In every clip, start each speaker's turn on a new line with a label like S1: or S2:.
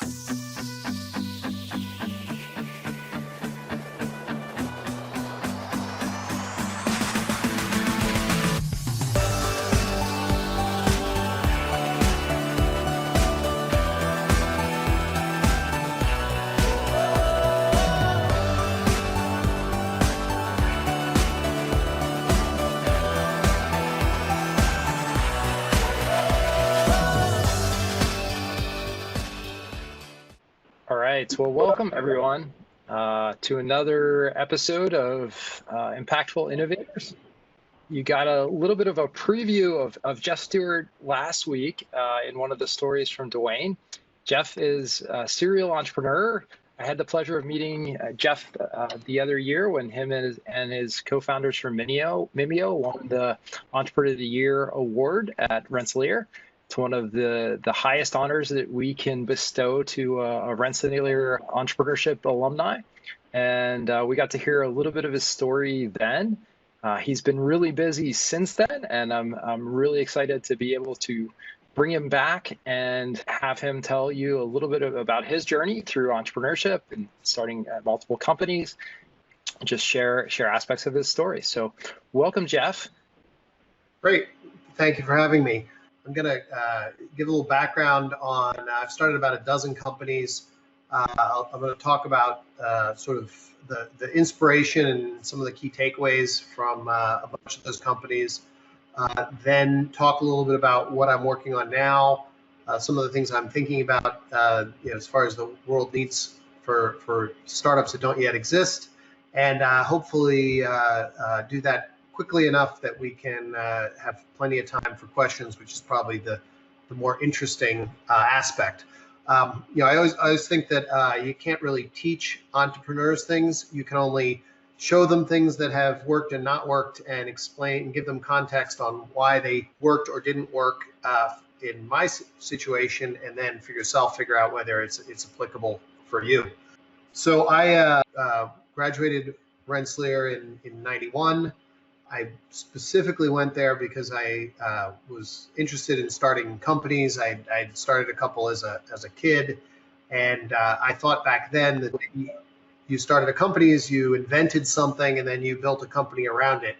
S1: All right, well, welcome everyone to another episode of Impactful Innovators. You got a little bit of a preview of Jeff Stewart last week in one of the stories from Dwayne. Jeff is a serial entrepreneur. I had the pleasure of meeting Jeff the other year when him and his co-founders from Mimeo won the Entrepreneur of the Year award at Rensselaer. It's one of the highest honors that we can bestow to a Rensselaer entrepreneurship alumni. And we got to hear a little bit of his story then. He's been really busy since then, and I'm really excited to be able to bring him back and have him tell you a little bit about his journey through entrepreneurship and starting at multiple companies, just share aspects of his story. So welcome, Jeff.
S2: Great. Thank you for having me. I'm going to give a little background on, I've started about a dozen companies. I'm going to talk about sort of the inspiration and some of the key takeaways from a bunch of those companies. Then talk a little bit about what I'm working on now, some of the things I'm thinking about as far as the world needs for startups that don't yet exist, and hopefully do that quickly enough that we can have plenty of time for questions, which is probably the more interesting aspect. I always think that you can't really teach entrepreneurs things. You can only show them things that have worked and not worked, and explain and give them context on why they worked or didn't work in my situation, and then for yourself figure out whether it's applicable for you. So I graduated Rensselaer in '91. I specifically went there because I was interested in starting companies. I started a couple as a kid, and I thought back then that you started a company as you invented something and then you built a company around it.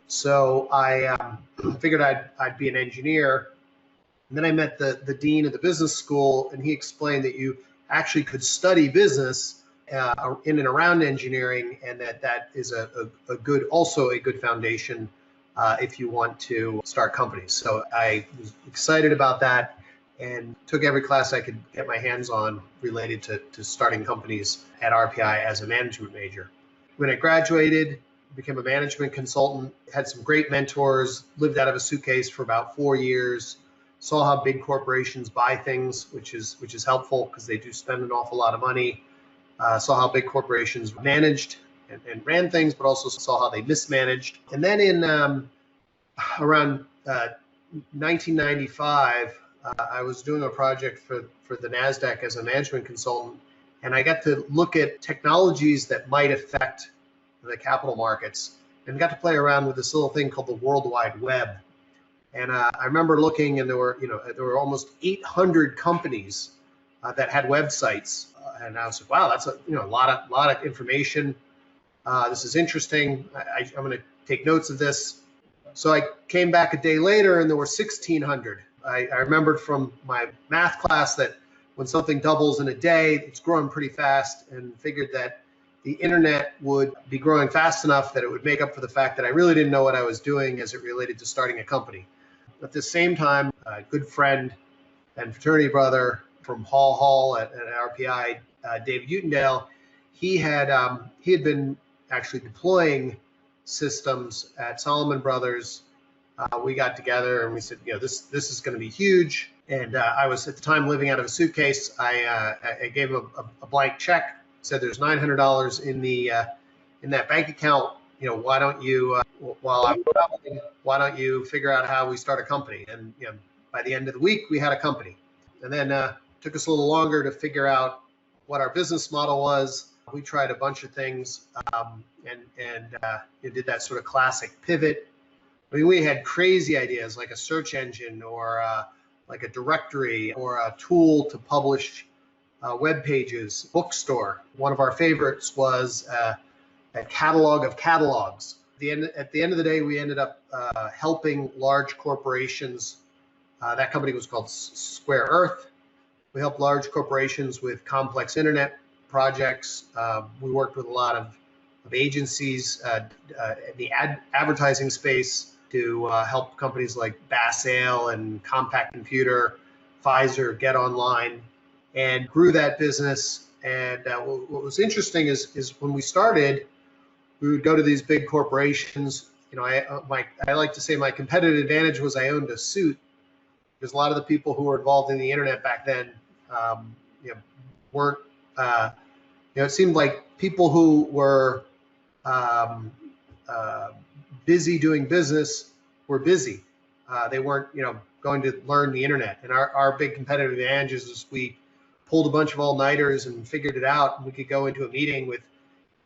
S2: So I figured I'd be an engineer. And then I met the dean of the business school, and he explained that you actually could study business in and around engineering, and that is also a good foundation if you want to start companies. So I was excited about that and took every class I could get my hands on related to starting companies at RPI as a management major. When I graduated, became a management consultant, had some great mentors, lived out of a suitcase for about 4 years, saw how big corporations buy things, which is helpful because they do spend an awful lot of money. Saw how big corporations managed and ran things, but also saw how they mismanaged. And then in around 1995, I was doing a project for the NASDAQ as a management consultant, and I got to look at technologies that might affect the capital markets, and got to play around with this little thing called the World Wide Web. And I remember looking, and there were almost 800 companies that had websites. And I was like, wow, that's a lot of information. This is interesting. I'm going to take notes of this. So I came back a day later, and there were 1,600. I remembered from my math class that when something doubles in a day, it's growing pretty fast, and figured that the internet would be growing fast enough that it would make up for the fact that I really didn't know what I was doing as it related to starting a company. At the same time, a good friend and fraternity brother from Hall at RPI, David Utendale, he had been actually deploying systems at Solomon Brothers. We got together and we said, this is going to be huge. And I was at the time living out of a suitcase. I gave him a blank check, said there's $900 in that bank account. Why don't you while I'm traveling, why don't you figure out how we start a company? And by the end of the week, we had a company. And then took us a little longer to figure out what our business model was. We tried a bunch of things and did that sort of classic pivot. I mean, we had crazy ideas like a search engine or like a directory or a tool to publish web pages, bookstore. One of our favorites was a catalog of catalogs. At the end of the day, we ended up helping large corporations. That company was called Square Earth. We helped large corporations with complex internet projects. We worked with a lot of agencies in the advertising space to help companies like Basale and Compaq Computer, Pfizer, Get Online, and grew that business. And what was interesting is when we started, we would go to these big corporations. You know, I like to say my competitive advantage was I owned a suit, because a lot of the people who were involved in the internet back then, you know, weren't. You know, it seemed like people who were busy doing business were busy. They weren't, you know, going to learn the internet. And our big competitive advantage is we pulled a bunch of all-nighters and figured it out. And we could go into a meeting with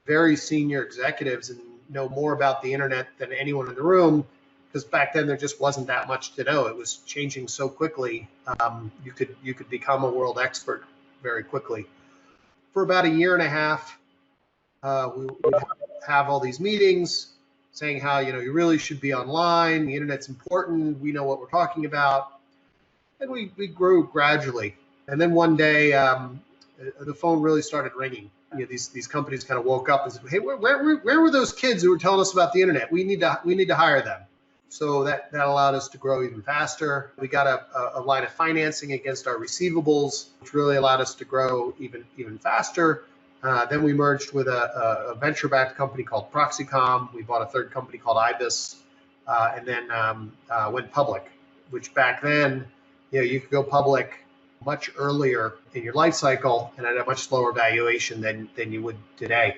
S2: very senior executives and know more about the internet than anyone in the room, because back then there just wasn't that much to know. It was changing so quickly. You could become a world expert very quickly. For about a year and a half, we would have all these meetings saying how, you know, you really should be online. The internet's important. We know what we're talking about. And we grew gradually. And then one day, the phone really started ringing. You know, these companies kind of woke up and said, "Hey, where were those kids who were telling us about the internet? We need to hire them." So that allowed us to grow even faster. We got a line of financing against our receivables, which really allowed us to grow even faster. Then we merged with a venture-backed company called Proxicom. We bought a third company called Ibis, and then went public. Which back then, you know, you could go public much earlier in your life cycle and at a much slower valuation than you would today.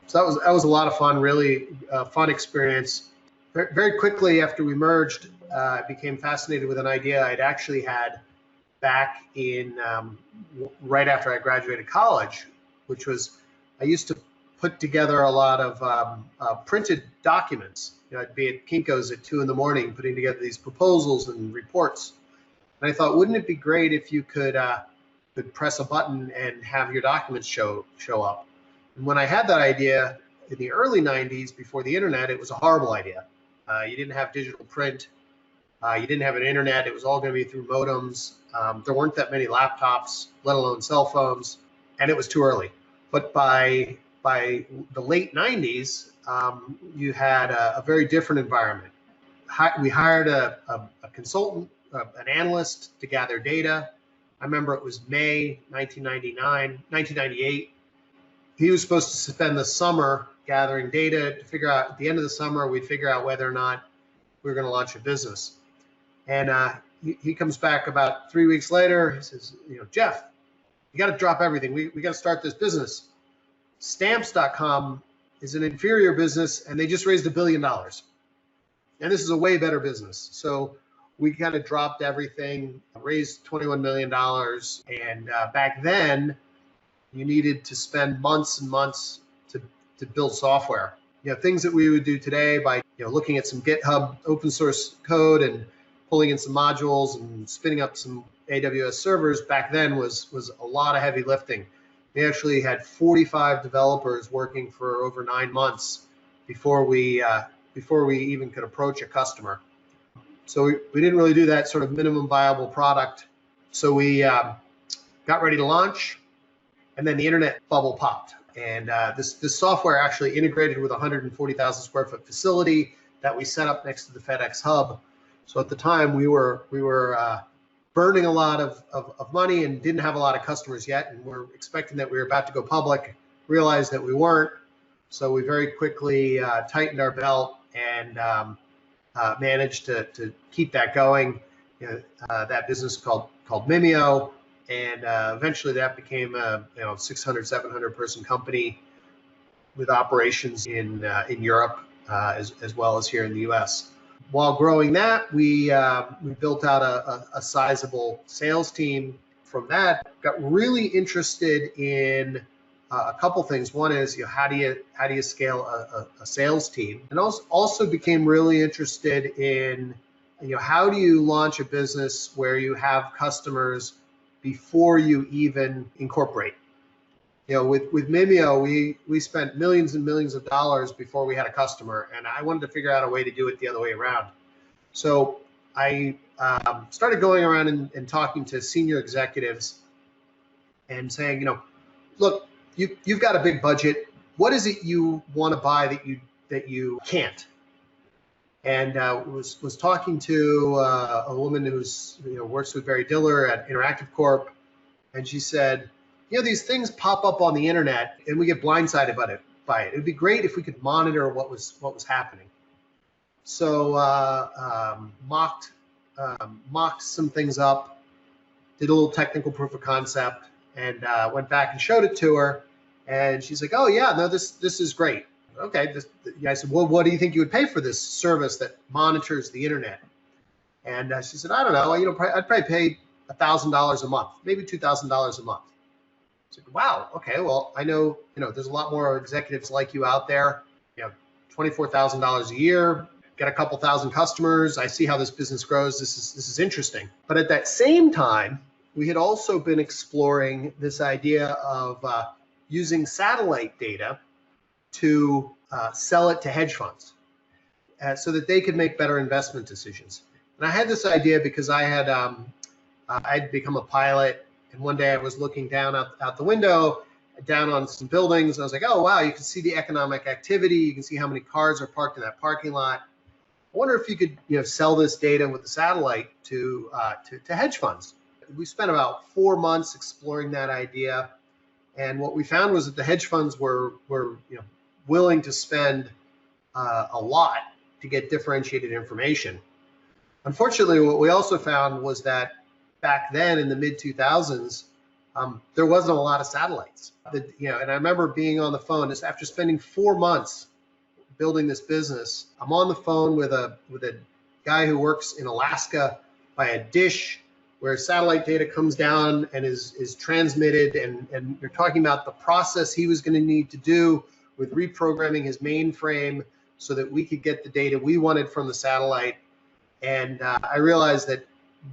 S2: So that was a lot of fun, really fun experience. Very quickly after we merged, I became fascinated with an idea I'd actually had back in right after I graduated college, which was I used to put together a lot of printed documents. You know, I'd be at Kinko's at 2 a.m. putting together these proposals and reports. And I thought, wouldn't it be great if you could press a button and have your documents show up? And when I had that idea in the early 90s, before the internet, it was a horrible idea. You didn't have digital print. You didn't have an internet. It was all going to be through modems. There weren't that many laptops, let alone cell phones, and it was too early. But by the late 90s, you had a very different environment. We hired a consultant, an analyst to gather data. I remember it was May 1998. He was supposed to spend the summer gathering data to figure out, at the end of the summer, we'd figure out whether or not we were going to launch a business. And he comes back about 3 weeks later. He says, you know, Jeff, you got to drop everything. We got to start this business. Stamps.com is an inferior business, and they just raised $1 billion. And this is a way better business. So we kind of dropped everything, raised $21 million. And back then, you needed to spend months and months to build software. You know, things that we would do today by, you know, looking at some GitHub open source code and pulling in some modules and spinning up some AWS servers, back then was a lot of heavy lifting. We actually had 45 developers working for over 9 months before we even could approach a customer. So we didn't really do that sort of minimum viable product. So we got ready to launch, and then the internet bubble popped. And this software actually integrated with a 140,000 square foot facility that we set up next to the FedEx hub. So at the time we were burning a lot of money and didn't have a lot of customers yet, and we're expecting that we were about to go public, realized that we weren't. So we very quickly tightened our belt and managed to keep that going. You know, that business called Mimeo. And eventually that became a 600, 700 person company with operations in Europe as well as here in the US. While growing that, we built out a sizable sales team. From that, got really interested in a couple things. One is, you know, how do you scale a sales team, and also became really interested in, you know, how do you launch a business where you have customers before you even incorporate. You know, with Mimeo, we spent millions and millions of dollars before we had a customer, and I wanted to figure out a way to do it the other way around. So I started going around and talking to senior executives and saying, you know, look, you've got a big budget. What is it you want to buy that you can't? And was talking to a woman who's works with Barry Diller at Interactive Corp, and she said, you know, these things pop up on the internet and we get blindsided by it. It'd be great if we could monitor what was happening. So mocked some things up, did a little technical proof of concept, and went back and showed it to her. And she's like, oh yeah, no, this is great. Okay, I said, well, what do you think you would pay for this service that monitors the internet? And she said, I don't know, I'd probably pay $1,000 a month, maybe $2,000 a month. I said, wow, okay, well, I know, there's a lot more executives like you out there, $24,000 a year, get a couple thousand customers. I see how this business grows. This is interesting. But at that same time, we had also been exploring this idea of using satellite data to sell it to hedge funds so that they could make better investment decisions. And I had this idea because I'd become a pilot, and one day I was looking down out the window, down on some buildings, and I was like, oh wow, you can see the economic activity, you can see how many cars are parked in that parking lot. I wonder if you could sell this data with the satellite to hedge funds. We spent about 4 months exploring that idea, and what we found was that the hedge funds were willing to spend a lot to get differentiated information. Unfortunately, what we also found was that back then in the mid 2000s, there wasn't a lot of satellites. And I remember being on the phone just after spending 4 months building this business. I'm on the phone with a guy who works in Alaska by a dish where satellite data comes down and is transmitted, and you're talking about the process he was going to need to do with reprogramming his mainframe so that we could get the data we wanted from the satellite. And I realized that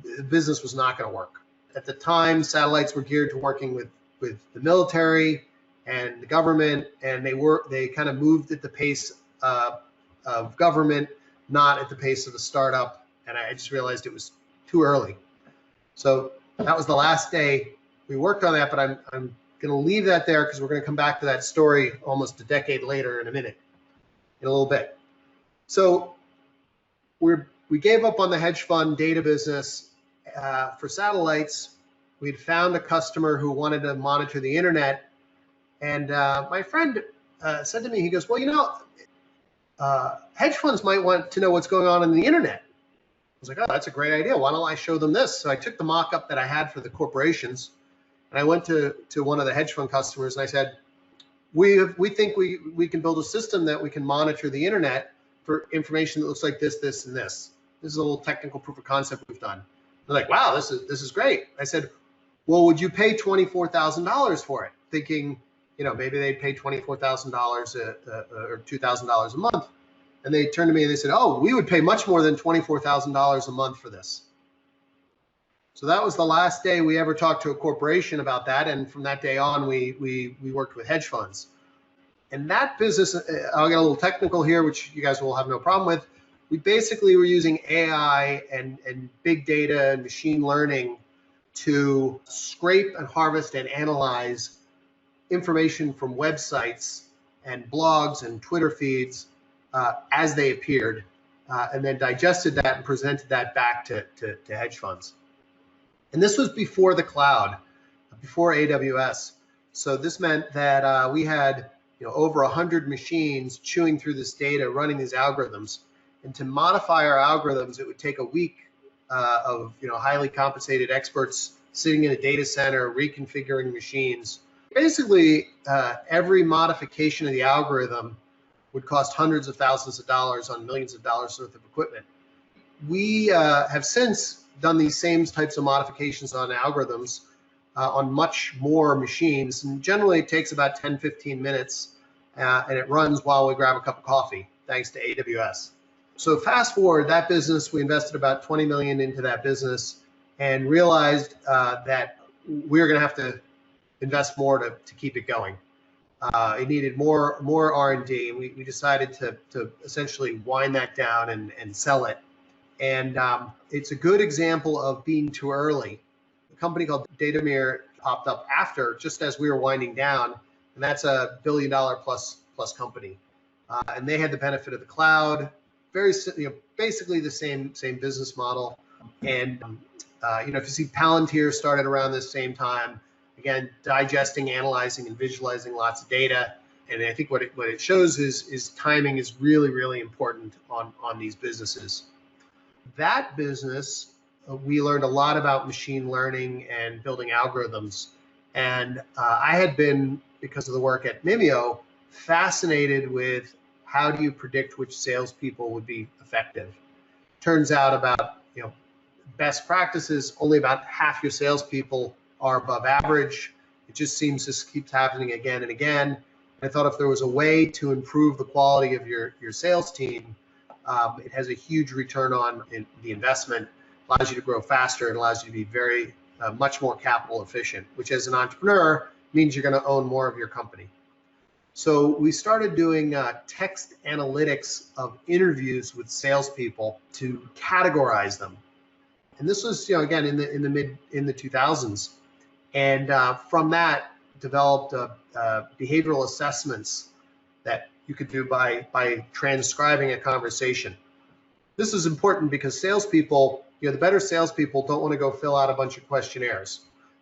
S2: the business was not going to work. At the time, satellites were geared to working with the military and the government, and they kind of moved at the pace of government, not at the pace of the startup. And I just realized it was too early. So that was the last day we worked on that, but I'm going to leave that there because we're going to come back to that story almost a decade later in a little bit. So we gave up on the hedge fund data business for satellites. We'd found a customer who wanted to monitor the internet, and my friend said to me, he goes, well, hedge funds might want to know what's going on in the internet. I was like, oh, that's a great idea. Why don't I show them this? So I took the mock-up that I had for the corporations, and I went to one of the hedge fund customers, and I said, we think we can build a system that we can monitor the internet for information that looks like this, this, and this. This is a little technical proof of concept we've done. They're like, wow, this is great. I said, well, would you pay $24,000 for it? Thinking, maybe they'd pay $24,000 or $2,000 a month. And they turned to me and they said, oh, we would pay much more than $24,000 a month for this. So that was the last day we ever talked to a corporation about that. And from that day on, we worked with hedge funds. And that business, I'll get a little technical here, which you guys will have no problem with. We basically were using AI and big data and machine learning to scrape and harvest and analyze information from websites and blogs and Twitter feeds as they appeared, and then digested that and presented that back to hedge funds. And this was before the cloud, before AWS. So this meant that we had over 100 machines chewing through this data, running these algorithms. And to modify our algorithms, it would take a week of highly compensated experts sitting in a data center, reconfiguring machines. Basically, every modification of the algorithm would cost hundreds of thousands of dollars on millions of dollars worth of equipment. We have since done these same types of modifications on algorithms on much more machines. And generally, it takes about 10, 15 minutes, and it runs while we grab a cup of coffee, thanks to AWS. So fast forward, that business, we invested about 20 million into that business and realized that we were going to have to invest more to keep it going. It needed more R&D, and we decided to essentially wind that down and sell it. And it's a good example of being too early. A company called Datameer popped up after, just as we were winding down, and that's a $1 billion plus company. And they had the benefit of the cloud, basically the same business model. And if you see Palantir started around the same time, again, digesting, analyzing, and visualizing lots of data. And I think what it shows is timing is really, really important on these businesses. That business, we learned a lot about machine learning and building algorithms. And I had been, because of the work at Mimeo, fascinated with how do you predict which salespeople would be effective. Turns out about best practices, only about half your salespeople are above average. It just seems this keeps happening again and again. I thought if there was a way to improve the quality of your sales team, it has a huge return on the investment, allows you to grow faster, and allows you to be very much more capital efficient, which as an entrepreneur means you're going to own more of your company. So we started doing text analytics of interviews with salespeople to categorize them. And this was, again, in the 2000s. And from that, developed behavioral assessments that you could do by transcribing a conversation. This is important because salespeople, the better salespeople don't want to go fill out a bunch of questionnaires.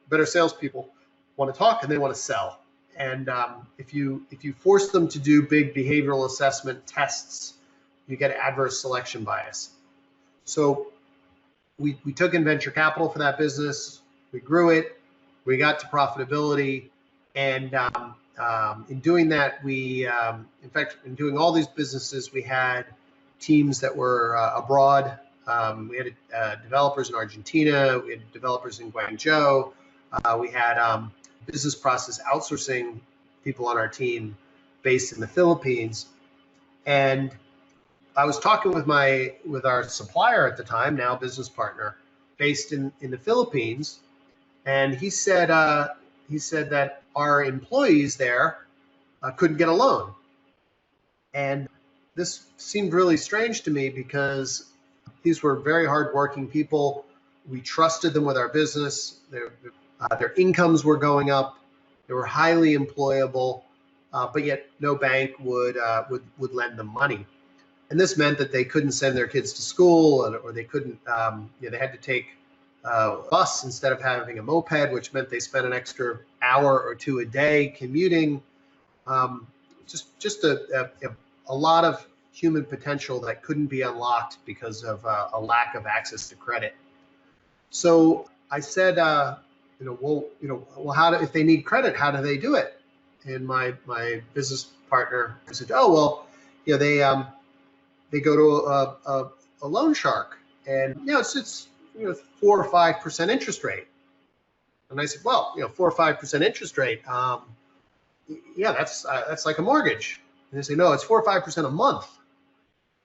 S2: Better salespeople want to talk and they want to sell. And if you force them to do big behavioral assessment tests, you get adverse selection bias. So we took in venture capital for that business. We grew it. We got to profitability. And in doing that, in fact, in doing all these businesses, we had teams that were abroad. We had developers in Argentina. We had developers in Guangzhou. We had business process outsourcing people on our team based in the Philippines. And I was talking with our supplier at the time, now business partner, based in the Philippines, and he said that our employees there couldn't get a loan. And this seemed really strange to me because these were very hardworking people. We trusted them with our business. Their incomes were going up. They were highly employable, but yet no bank would lend them money. And this meant that they couldn't send their kids to school, or they couldn't. They had to take a bus instead of having a moped, which meant they spent an extra hour or two a day commuting. Just a lot of human potential that couldn't be unlocked because of a lack of access to credit. So I said, if they need credit, how do they do it? And my business partner said, they go to a loan shark, and it's 4 or 5% interest rate. And I said, 4 or 5% interest rate, that's like a mortgage. And they say, no, it's 4 or 5% a month.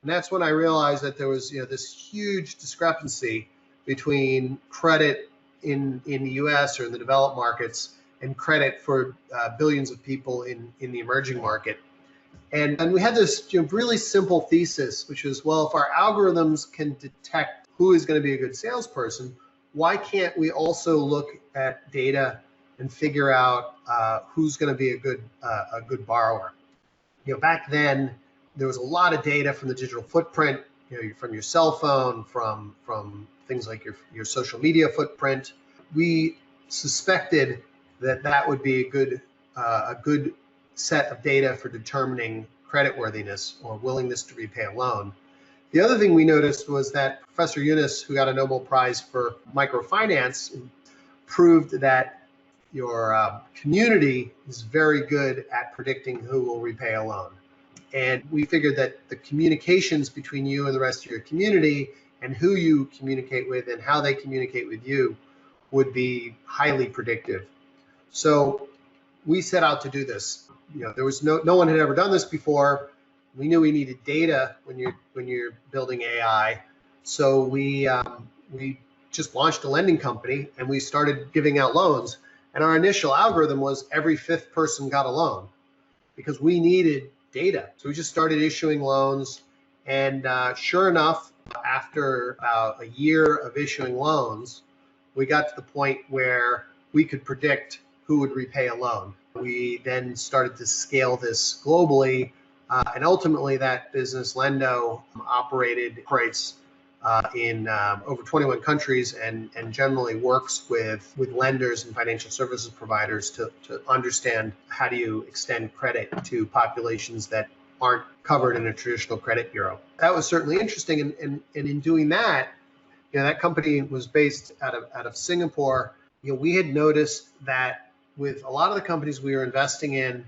S2: And that's when I realized that there was this huge discrepancy between credit in the U.S. or in the developed markets and credit for billions of people in the emerging market. And we had this really simple thesis, which was, well, if our algorithms can detect who is going to be a good salesperson, why can't we also look at data and figure out who's going to be a good borrower? Back then, there was a lot of data from the digital footprint, from your cell phone, from things like your social media footprint. We suspected that would be a good set of data for determining creditworthiness or willingness to repay a loan. The other thing we noticed was that Professor Yunus, who got a Nobel Prize for microfinance, proved that your community is very good at predicting who will repay a loan. And we figured that the communications between you and the rest of your community and who you communicate with and how they communicate with you would be highly predictive. So we set out to do this. There was no one had ever done this before. We knew we needed data when you're building AI. So we just launched a lending company and we started giving out loans. And our initial algorithm was every fifth person got a loan because we needed data. So we just started issuing loans. And sure enough, after about a year of issuing loans, we got to the point where we could predict who would repay a loan. We then started to scale this globally. And ultimately, that business, Lenddo, operates in over 21 countries and generally works with lenders and financial services providers to understand how do you extend credit to populations that aren't covered in a traditional credit bureau. That was certainly interesting. And in doing that, that company was based out of Singapore. We had noticed that with a lot of the companies we were investing in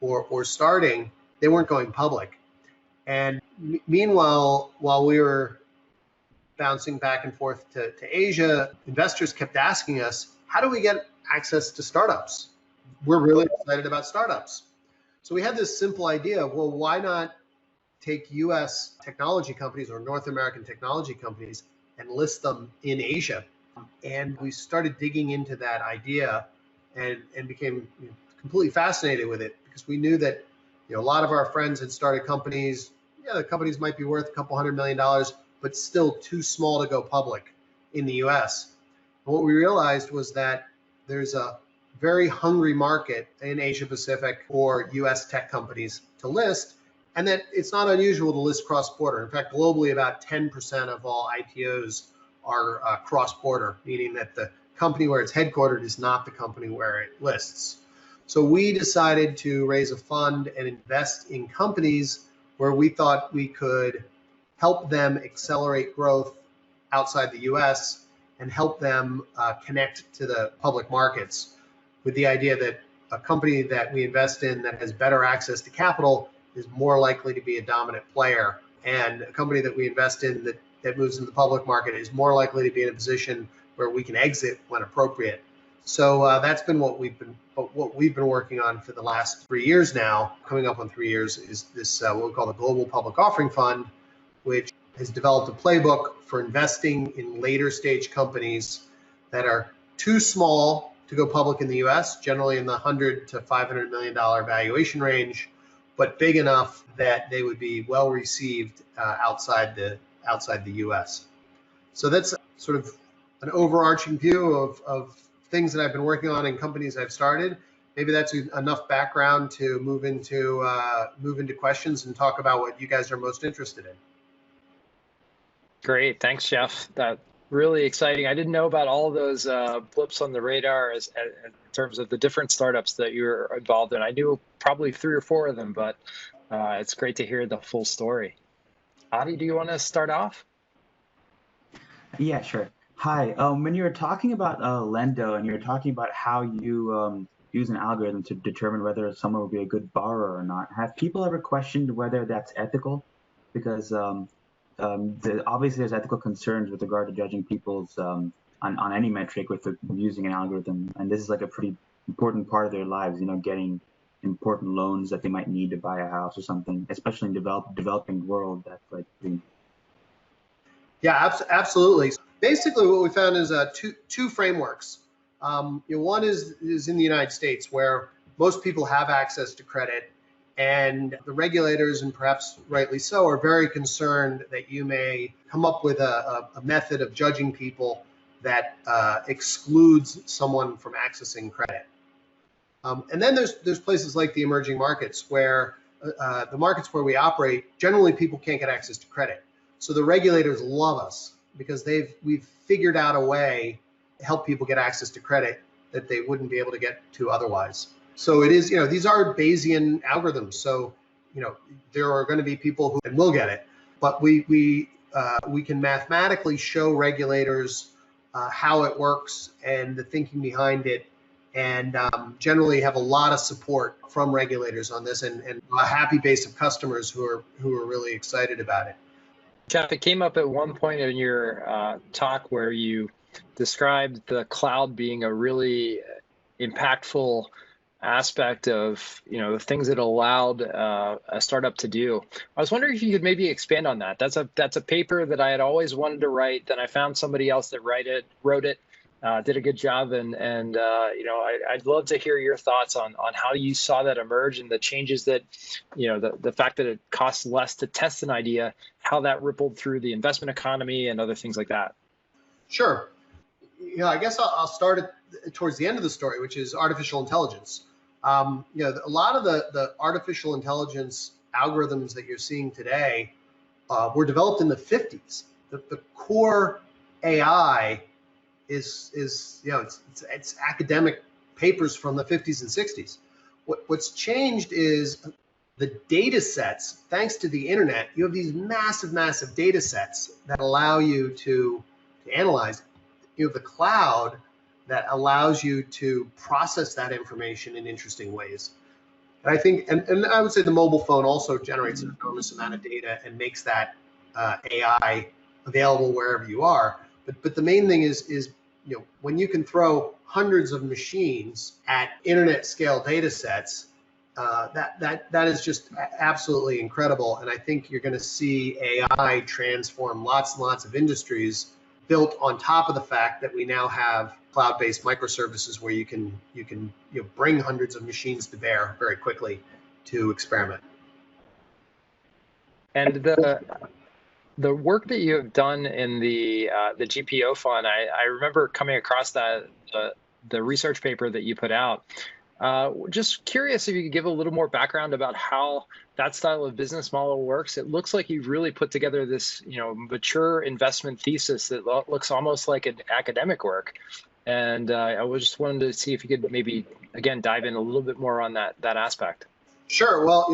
S2: or starting, they weren't going public. And meanwhile, while we were bouncing back and forth to Asia, investors kept asking us, how do we get access to startups? We're really excited about startups. So we had this simple idea of, well, why not take US technology companies or North American technology companies and list them in Asia? And we started digging into that idea and became completely fascinated with it because we knew that a lot of our friends had started companies. The companies might be worth a couple $100 million, but still too small to go public in the US. And what we realized was that there's a very hungry market in Asia Pacific for US tech companies to list, and that it's not unusual to list cross-border. In fact, globally, about 10% of all IPOs are cross-border, meaning that the company where it's headquartered is not the company where it lists. So we decided to raise a fund and invest in companies where we thought we could help them accelerate growth outside the US and help them connect to the public markets, with the idea that a company that we invest in that has better access to capital is more likely to be a dominant player. And a company that we invest in that moves in the public market is more likely to be in a position where we can exit when appropriate. So that's been what we've been working on for the last 3 years now. Coming up on 3 years is this what we call the Global Public Offering Fund, which has developed a playbook for investing in later stage companies that are too small to go public in the US, generally in the $100 to $500 million valuation range, but big enough that they would be well received outside the US. So that's sort of an overarching view of things that I've been working on in companies I've started. Maybe that's enough background to move into questions and talk about what you guys are most interested in.
S1: Great, thanks, Jeff. That really exciting. I didn't know about all those blips on the radar in terms of the different startups that you're involved in. I knew probably 3 or 4 of them, but it's great to hear the full story. Adi, do you want to start off?
S3: Yeah, sure. Hi. When you were talking about Lenddo and you were talking about how you use an algorithm to determine whether someone will be a good borrower or not, have people ever questioned whether that's ethical? Because obviously there's ethical concerns with regard to judging people's on any metric with using an algorithm, and this is like a pretty important part of their lives, getting important loans that they might need to buy a house or something, especially in developing world. That's like
S2: Yeah, absolutely. Basically, what we found is two frameworks. One is in the United States, where most people have access to credit, and the regulators, and perhaps rightly so, are very concerned that you may come up with a method of judging people that excludes someone from accessing credit. And then there's places like the emerging markets where the markets where we operate, generally people can't get access to credit. So the regulators love us because we've figured out a way to help people get access to credit that they wouldn't be able to get to otherwise. So it is, these are Bayesian algorithms. So, there are going to be people who will get it, but we can mathematically show regulators how it works and the thinking behind it, and generally have a lot of support from regulators on this, and a happy base of customers who are really excited about it.
S1: Jeff, it came up at one point in your talk where you described the cloud being a really impactful aspect of, the things it allowed a startup to do. I was wondering if you could maybe expand on that. That's a paper that I had always wanted to write. Then I found somebody else that wrote it, did a good job, and I'd love to hear your thoughts on how you saw that emerge and the changes that, the fact that it costs less to test an idea, how that rippled through the investment economy and other things like that.
S2: Sure. I guess I'll start towards the end of the story, which is artificial intelligence. A lot of the artificial intelligence algorithms that you're seeing today were developed in the 50s. The core AI is it's academic papers from the 50s and 60s. What's changed is the data sets. Thanks to the internet, you have these massive data sets that allow you to analyze. You have the cloud that allows you to process that information in interesting ways. And I think, and I would say the mobile phone also generates an enormous amount of data and makes that AI available wherever you are. But the main thing is when you can throw hundreds of machines at internet scale data sets, that is just absolutely incredible. And I think you're going to see AI transform lots and lots of industries, built on top of the fact that we now have cloud-based microservices where you can bring hundreds of machines to bear very quickly to experiment.
S1: And the work that you have done in the GPO fund, I remember coming across the research paper that you put out. Just curious if you could give a little more background about how that style of business model works. It looks like you've really put together this, mature investment thesis that looks almost like an academic work. And I was just wanted to see if you could maybe, again, dive in a little bit more on that aspect.
S2: Sure. Well,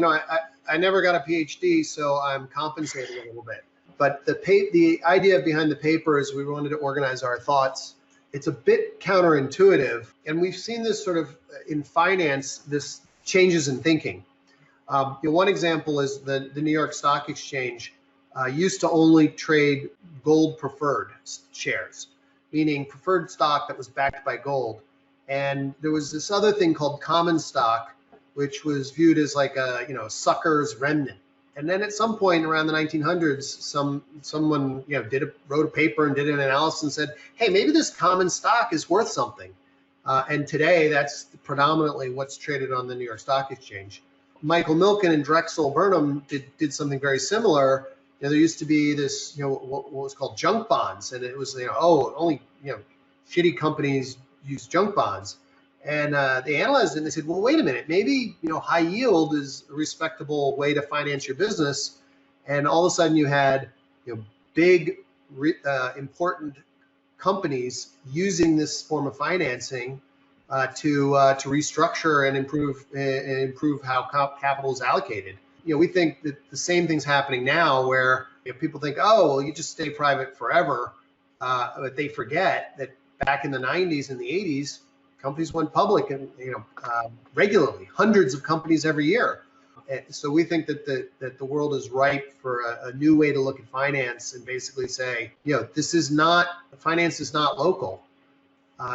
S2: I never got a PhD, so I'm compensating a little bit. But the idea behind the paper is we wanted to organize our thoughts. It's a bit counterintuitive, and we've seen this sort of in finance, this changes in thinking. One example is the New York Stock Exchange used to only trade gold preferred shares, meaning preferred stock that was backed by gold. And there was this other thing called common stock, which was viewed as like a sucker's remnant. And then at some point around the 1900s, someone wrote a paper and did an analysis and said, hey, maybe this common stock is worth something. And today, that's predominantly what's traded on the New York Stock Exchange. Michael Milken and Drexel Burnham did something very similar. There used to be this, what was called junk bonds, and it was, only shitty companies use junk bonds. And they analyzed it and they said, well, wait a minute, maybe high yield is a respectable way to finance your business. And all of a sudden you had big, important companies using this form of financing to restructure and improve how capital is allocated. We think that the same thing's happening now, where people think, oh, well, you just stay private forever, but they forget that back in the 90s and the 80s, companies went public and regularly, hundreds of companies every year. And so we think that the world is ripe for a new way to look at finance and basically say, finance is not local.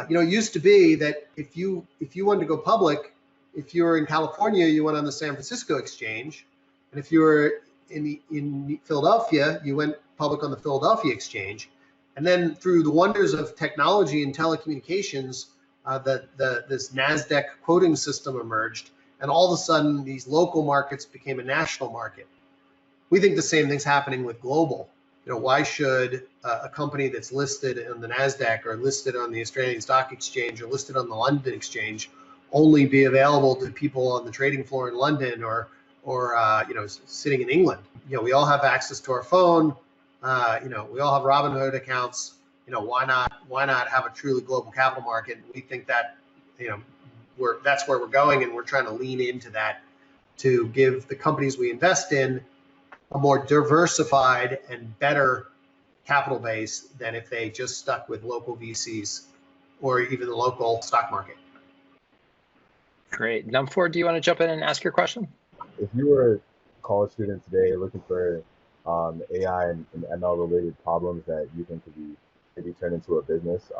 S2: It used to be that if you wanted to go public, if you were in California, you went on the San Francisco Exchange, and if you were in Philadelphia, you went public on the Philadelphia Exchange. And then through the wonders of technology and telecommunications, this NASDAQ quoting system emerged, and all of a sudden these local markets became a national market. We think the same thing's happening with global. Why should a company that's listed on the NASDAQ or listed on the Australian Stock Exchange or listed on the London Exchange only be available to people on the trading floor in London or sitting in England? We all have access to our phone. We all have Robinhood accounts. Why not have a truly global capital market? We think that that's where we're going, and we're trying to lean into that to give the companies we invest in a more diversified and better capital base than if they just stuck with local VCs or even the local stock market.
S1: Great. Numfor, do you want to jump in and ask your question?
S4: If you were a college student today looking for AI and ML related problems that you think could be maybe turned into a business,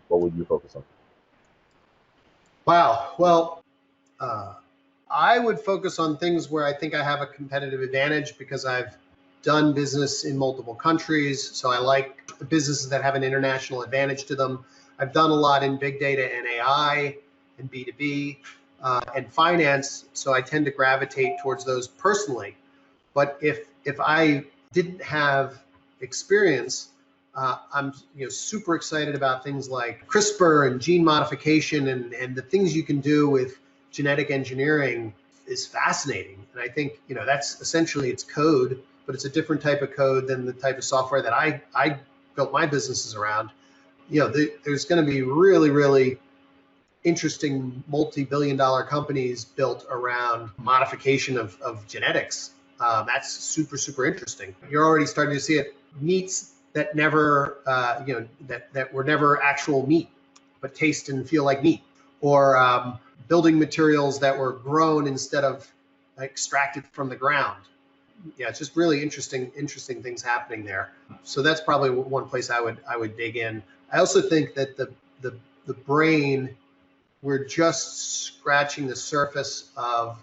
S4: what would you focus on?
S2: Wow. Well, I would focus on things where I think I have a competitive advantage because I've done business in multiple countries. So I like businesses that have an international advantage to them. I've done a lot in big data and AI and B2B and finance. So I tend to gravitate towards those personally. But if I didn't have experience, I'm super excited about things like CRISPR and gene modification and the things you can do with genetic engineering is fascinating. And I think that's essentially it's code, but it's a different type of code than the type of software that I built my businesses around. There's going to be really, really interesting multi-billion-dollar companies built around modification of genetics. That's super, super interesting. You're already starting to see it. Meats that never, that were never actual meat, but taste and feel like meat, or building materials that were grown instead of extracted from the ground. Yeah, it's just really interesting things happening there. So that's probably one place I would dig in. I also think that the brain, we're just scratching the surface of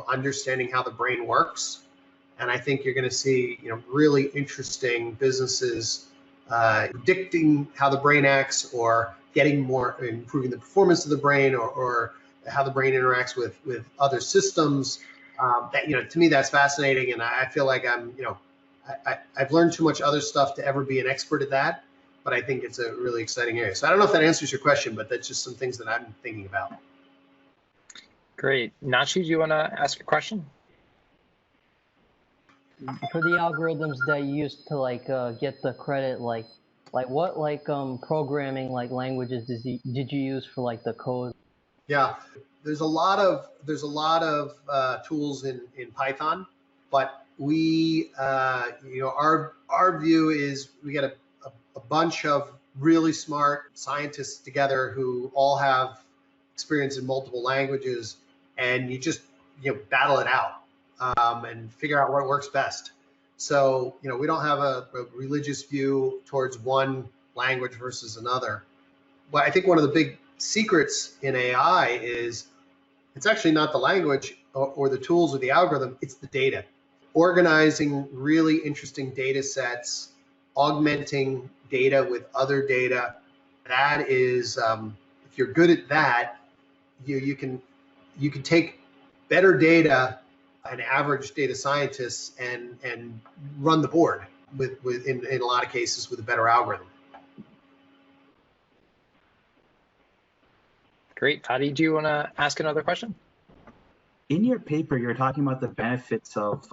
S2: understanding how the brain works, and I think you're going to see really interesting businesses predicting how the brain acts, or improving the performance of the brain, or how the brain interacts with other systems. That to me that's fascinating, and I feel like I've learned too much other stuff to ever be an expert at that. But I think it's a really exciting area. So I don't know if that answers your question, but that's just some things that I'm thinking about.
S1: Great. Nachi, do you want to ask a question?
S5: For the algorithms that you used to get the credit, what programming languages did you use for the code?
S2: Yeah, there's a lot of tools in Python, but we our view is we got a bunch of really smart scientists together who all have experience in multiple languages, and you just battle it out and figure out what works best. So we don't have a religious view towards one language versus another. But I think one of the big secrets in AI is it's actually not the language or the tools or the algorithm, it's the data. Organizing really interesting data sets, augmenting data with other data. That is, if you're good at that, you can take better data, an average data scientist, and run the board in a lot of cases with a better algorithm.
S1: Great. Adi, do you want to ask another question?
S3: In your paper, you're talking about the benefits of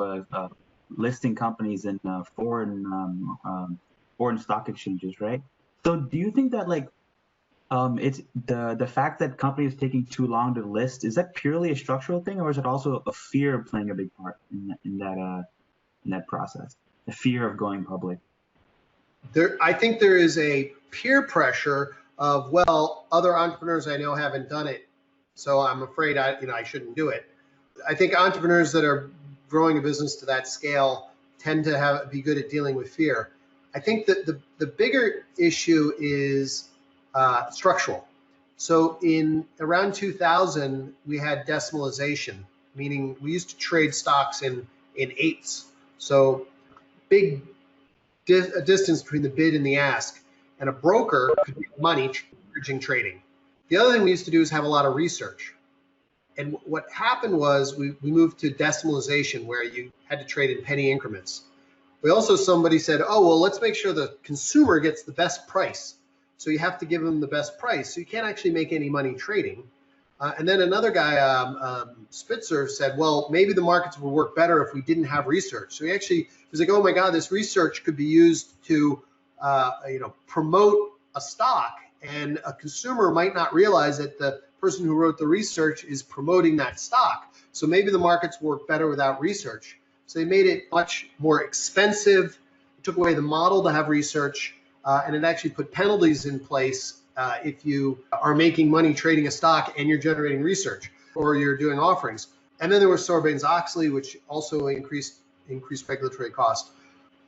S3: listing companies in foreign stock exchanges, right? So do you think that it's the fact that companies taking too long to list, is that purely a structural thing, or is it also a fear playing a big part in that process, the fear of going public?
S2: I think there is a peer pressure of, well, other entrepreneurs I know haven't done it, so I'm afraid I shouldn't do it. I think entrepreneurs that are growing a business to that scale tend to be good at dealing with fear. I think that the bigger issue is structural. So in around 2000, we had decimalization, meaning we used to trade stocks in eighths. So big distance between the bid and the ask, and a broker could make money bridging trading. The other thing we used to do is have a lot of research. And what happened was we moved to decimalization, where you had to trade in penny increments. Somebody said, oh, well, let's make sure the consumer gets the best price. So you have to give them the best price. So you can't actually make any money trading. And then another guy, Spitzer, said, well, maybe the markets would work better if we didn't have research. So he was like, oh my God, this research could be used to promote a stock, and a consumer might not realize that the person who wrote the research is promoting that stock. So maybe the markets work better without research. So they made it much more expensive, took away the model to have research, and it actually put penalties in place if you are making money trading a stock and you're generating research, or you're doing offerings. And then there was Sarbanes-Oxley, which also increased regulatory costs.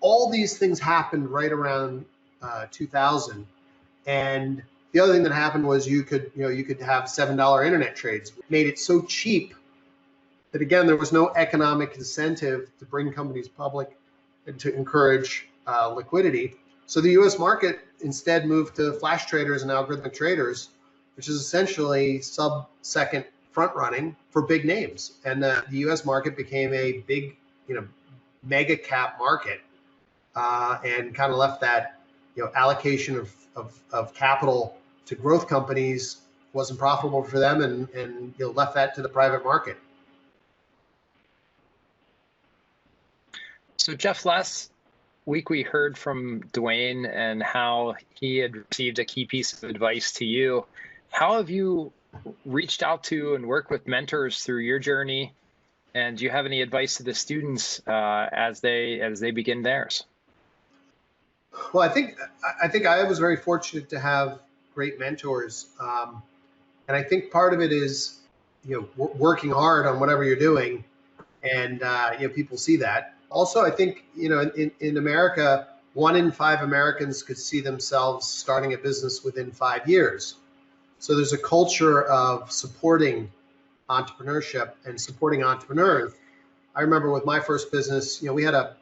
S2: All these things happened right around 2000, and The other thing that happened was you could have $7 internet trades. It made it so cheap that, again, there was no economic incentive to bring companies public and to encourage liquidity. So the U.S. market instead moved to flash traders and algorithmic traders, which is essentially sub-second front running for big names. And the U.S. market became a big, mega cap market, and kind of left that, allocation of capital to growth companies wasn't profitable for them, and left that to the private market.
S1: So Jeff, last week we heard from Dwayne and how he had received a key piece of advice to you. How have you reached out to and worked with mentors through your journey? And do you have any advice to the students as they begin theirs?
S2: Well, I think I was very fortunate to have great mentors, and I think part of it is working hard on whatever you're doing, and people see that. Also, I think in America, 1 in 5 Americans could see themselves starting a business within 5 years. So there's a culture of supporting entrepreneurship and supporting entrepreneurs. I remember with my first business, we had a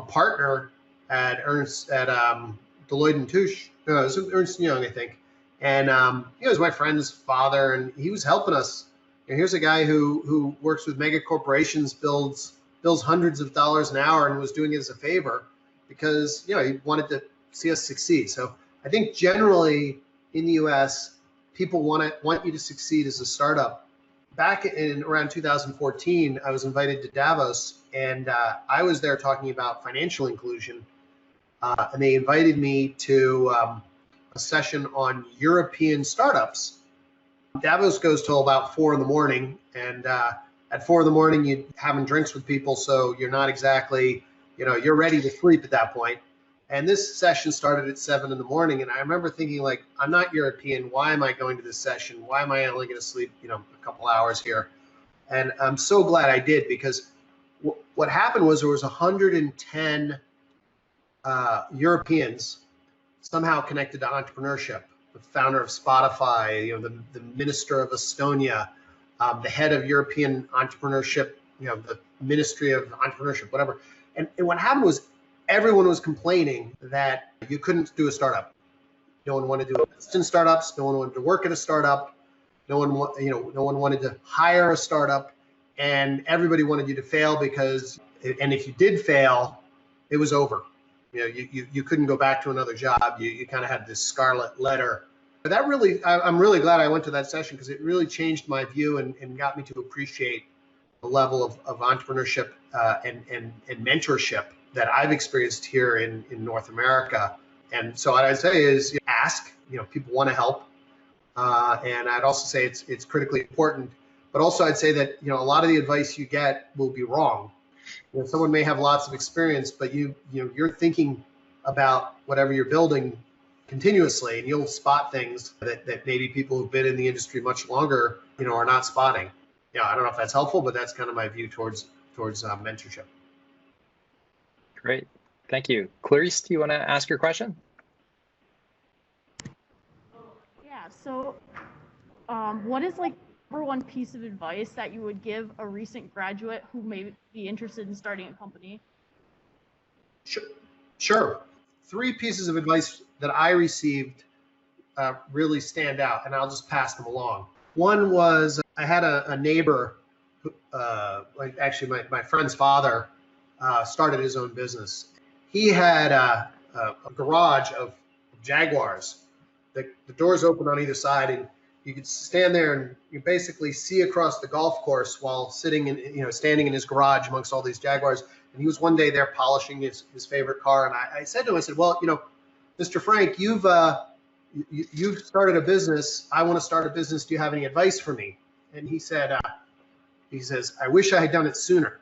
S2: partner at Deloitte and Touche. No, it was Ernst & Young, I think. And he was my friend's father, and he was helping us. And here's a guy who works with mega corporations, bills hundreds of dollars an hour, and was doing it as a favor because he wanted to see us succeed. So I think generally in the U.S., people want you to succeed as a startup. Back in around 2014, I was invited to Davos, and I was there talking about financial inclusion, and they invited me to a session on European startups. Davos goes till about 4 in the morning, and at 4 in the morning, you're having drinks with people, so you're not exactly, you're ready to sleep at that point. And this session started at 7 in the morning, and I remember thinking, like, I'm not European. Why am I going to this session? Why am I only going to sleep, a couple hours here? And I'm so glad I did, because what happened was there was 110 Europeans somehow connected to entrepreneurship. The founder of Spotify, the minister of Estonia, the head of European entrepreneurship, the Ministry of Entrepreneurship, whatever. And what happened was everyone was complaining that you couldn't do a startup. No one wanted to do instant startups. No one wanted to work at a startup. No one wanted to hire a startup, and everybody wanted you to fail because, and if you did fail, it was over. You couldn't go back to another job. You kind of had this scarlet letter. But that really, I'm really glad I went to that session, because it really changed my view and got me to appreciate the level of entrepreneurship and mentorship that I've experienced here in North America. And so what I'd say is ask, people want to help. And I'd also say it's critically important. But also I'd say that, a lot of the advice you get will be wrong. Someone may have lots of experience, but you're thinking about whatever you're building continuously, and you'll spot things that maybe people who've been in the industry much longer, are not spotting. I don't know if that's helpful, but that's kind of my view towards mentorship.
S1: Great, thank you. Clarice, do you want to ask your question?
S6: Yeah. So, what is number one piece of advice that you would give a recent graduate who may be interested in starting a company?
S2: Sure. 3 pieces of advice that I received really stand out, and I'll just pass them along. One was I had a neighbor, who, actually my friend's father started his own business. He had a garage of Jaguars. The doors open on either side, and you could stand there and you basically see across the golf course while standing in his garage amongst all these Jaguars. And he was one day there polishing his favorite car. And I said to him, I said, well, Mr. Frank, you've started a business. I want to start a business. Do you have any advice for me? And he says, I wish I had done it sooner.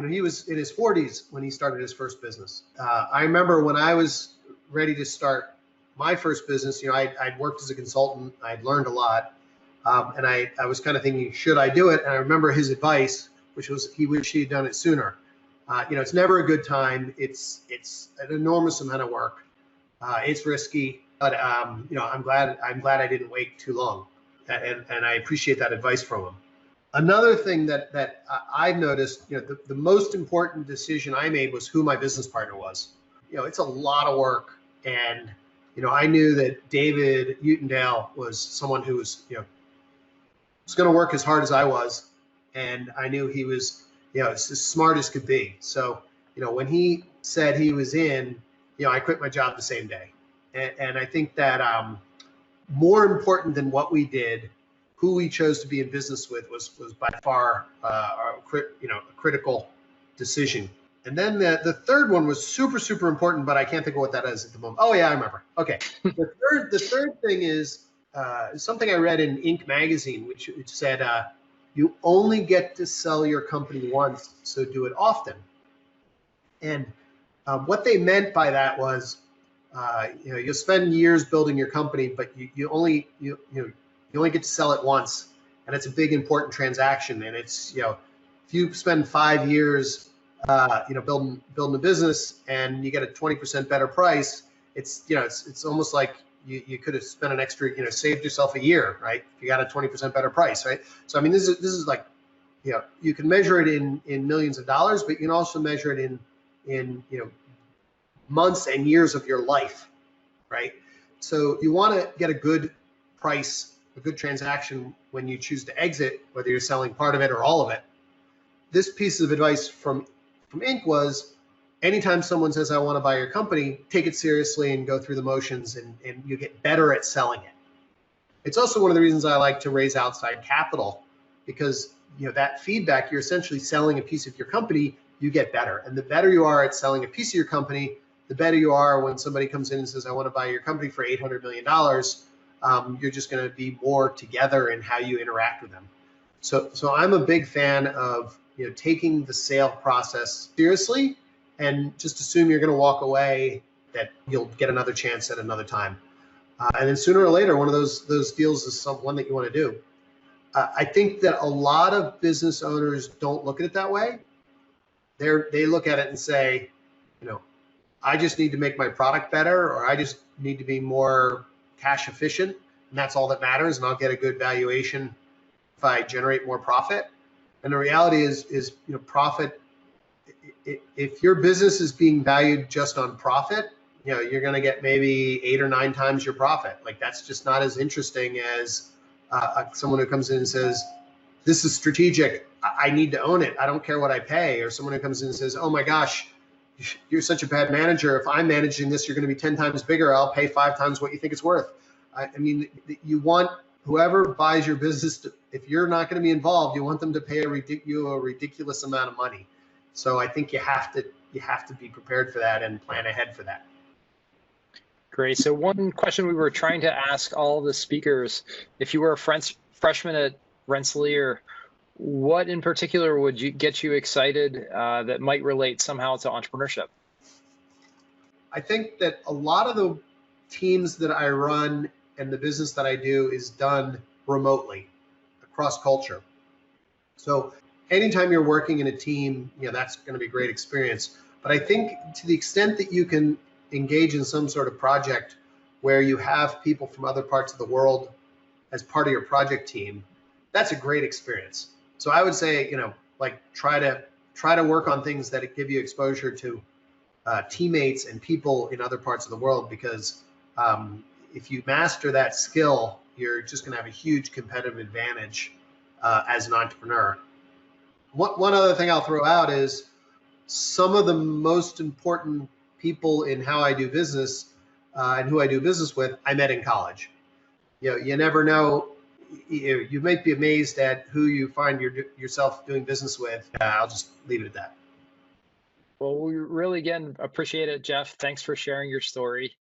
S2: He was in his 40s when he started his first business. I remember when I was ready to start my first business, I'd worked as a consultant. I'd learned a lot. And I was kind of thinking, should I do it? And I remember his advice, which was he wished he had done it sooner. It's never a good time. It's an enormous amount of work. It's risky, but I'm glad I didn't wait too long, and I appreciate that advice from him. Another thing that I've noticed, the most important decision I made was who my business partner was. It's a lot of work, and I knew that David Utendale was someone who was going to work as hard as I was, and I knew he was as smart as could be. So when he said he was in, I quit my job the same day, and I think that more important than what we did, who we chose to be in business with was by far a critical decision. And then the third one was super important, but I can't think of what that is at the moment. Oh yeah, I remember. Okay, the third thing is something I read in Inc. magazine, which said you only get to sell your company once, so do it often. And what they meant by that was, you'll spend years building your company, but you only get to sell it once, and it's a big important transaction. And it's if you spend 5 years building a business and you get a 20% better price, it's almost like you could have spent an extra, saved yourself a year, right? If you got a 20% better price, right? So I mean, this is like, you can measure it in millions of dollars, but you can also measure it in months and years of your life, right? So you want to get a good price, a good transaction when you choose to exit, whether you're selling part of it or all of it. This piece of advice from Inc. was, anytime someone says, I want to buy your company, take it seriously and go through the motions, and you get better at selling it. It's also one of the reasons I like to raise outside capital, because that feedback, you're essentially selling a piece of your company, you get better. And the better you are at selling a piece of your company, the better you are when somebody comes in and says, I want to buy your company for $800 million. You're just going to be more together in how you interact with them. So I'm a big fan of taking the sale process seriously, and just assume you're going to walk away, that you'll get another chance at another time. And then sooner or later, one of those deals is one that you want to do. I think that a lot of business owners don't look at it that way. They look at it and say, I just need to make my product better, or I just need to be more cash efficient, and that's all that matters, and I'll get a good valuation if I generate more profit. And the reality is profit. If your business is being valued just on profit, you're going to get maybe 8 or 9 times your profit. Like, that's just not as interesting as someone who comes in and says, this is strategic, I need to own it, I don't care what I pay. Or someone who comes in and says, oh my gosh, you're such a bad manager, if I'm managing this, you're going to be 10 times bigger, I'll pay 5 times what you think it's worth. I mean, you want whoever buys your business to, if you're not going to be involved, you want them to pay you a ridiculous amount of money. So I think you have to be prepared for that and plan ahead for that.
S1: Great. So one question we were trying to ask all the speakers, if you were a freshman at Rensselaer, what in particular would get you excited that might relate somehow to entrepreneurship?
S2: I think that a lot of the teams that I run and the business that I do is done remotely, across culture. So anytime you're working in a team, that's going to be a great experience. But I think to the extent that you can engage in some sort of project where you have people from other parts of the world as part of your project team, that's a great experience. So I would say, try to work on things that give you exposure to teammates and people in other parts of the world, because if you master that skill, you're just going to have a huge competitive advantage as an entrepreneur. One other thing I'll throw out is some of the most important people in how I do business and who I do business with, I met in college. You never know. You might be amazed at who you find yourself doing business with. I'll just leave it at that.
S1: Well, we really, again, appreciate it, Jeff. Thanks for sharing your story.